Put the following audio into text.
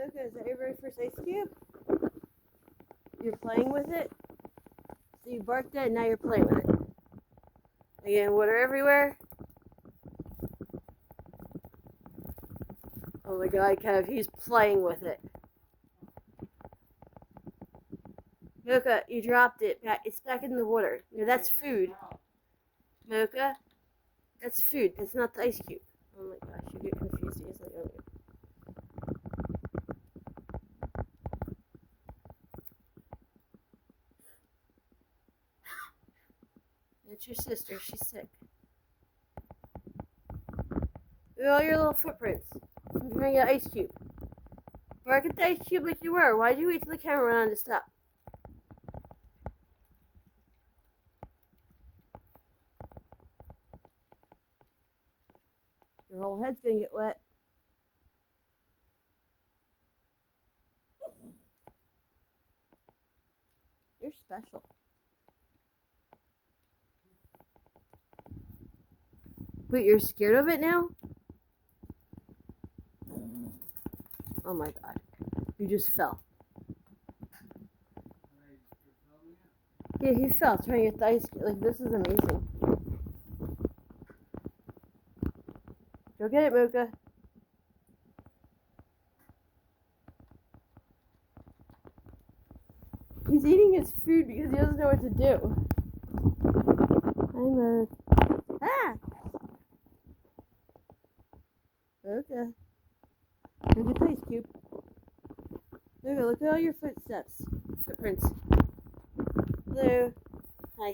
Mocha, is that your very first ice cube? You're playing with it? So you barked at it, now you're playing with it. Again, water everywhere. Oh my god, Kev, he's playing with it. Mocha, you dropped it. It's back in the water. No, that's food. Mocha, that's food. That's not the ice cube. Oh my gosh, you get confused easily, don't you? It's your sister. She's sick. Look at all your little footprints. I'm trying to get an ice cube. Bark at the ice cube like you were. Why'd you wait till the camera went on to stop? Your whole head's gonna get wet. You're special. Wait, you're scared of it now? Oh my god. You just fell. Yeah, he fell trying to get the ice cube. Like, this is amazing. Go get it, Mocha. He's eating his food because he doesn't know what to do. Hi, Mocha. Ah! Mocha. Go get the ice cube. Mocha, look at all your footprints. Hello. Hi.